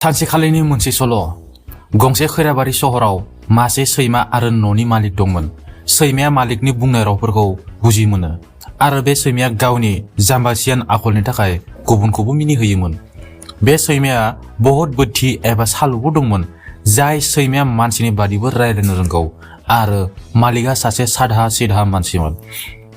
सानसेखालिनि मोनसे सल' गंसे खैराबारि सहराव मासे सैमा आरो न'नि मालिक दंमोन। सैमाया मालिकनि बुंनाय रावफोरखौ बुजि मोनो आरो बे सैमाया गावनि जाम्बासियान आखलनि थाखाय गुबुनखौबो मिनिहोयोमोन। बे सैमाया बहुत बुद्धि एबा सालुबो दंमोन। जाय सैमाया मानसिनि बादिबो रायज्लायनो रोंगौ आरो मालिकआ सासे साधा सिधा मानसिमोन।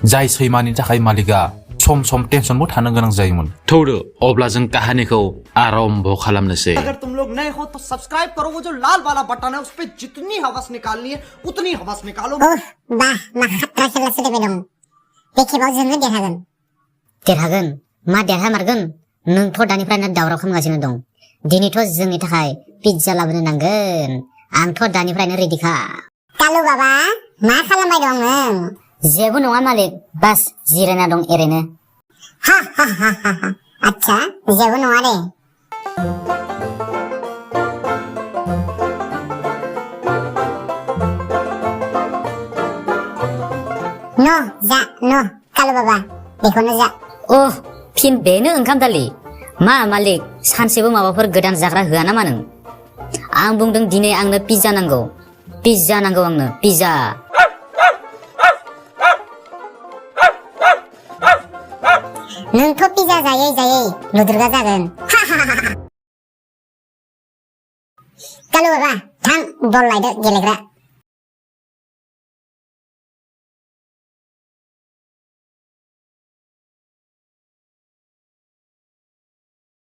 जाय सैमानि थाखाय मालिकआ सम सम टेंशनबो थानो गोनां जायोमोन। थौदो अब्ला जों काहानिखौ आरम्भ खालामनोसै। अगर तुम लोग नए हो तो सब्सक्राइब करो, वो जो लाल वाला बटन है उस पे जितनी हवस निकालनी है उतनी हवस निकालो। बाह मा खात्रा खेला सोलिबाय दं। बे खेबाव जोंनो देरहागोन। देरहागोन? मा देरहामारगोन? नोंथ' दानिफ्रायनो दावराव खालामगासिनो दं। दिनैथ' जोंनि थाखाय पिज्जा लाबोनो नांगोन। आंथ' दानिफ्रायनो रेडिखा। कालु बाबा मा खालामबाय दं नों? जेबो नङा मालिक, बास जिरायना दं एरैनो। हा हा हा हा हा। आच्छा जेबो नङा दे। जा कालु बाबा बेखौनो जा। ओह फिन बेनो ओंखाम दालि? मा मालिक सानसेबो माबाफोर गोदान जाग्रा होआ नामा नों? आं बुंदों दिनै आंनो पिज्जा नांगौ। पिज्जा नांगौ आंनो पिज्जा। नोंथ' पिज्जा जायै जायै लुद्रुगा जागोन। कालु बाबा थां बल लायदो गेलेग्रा।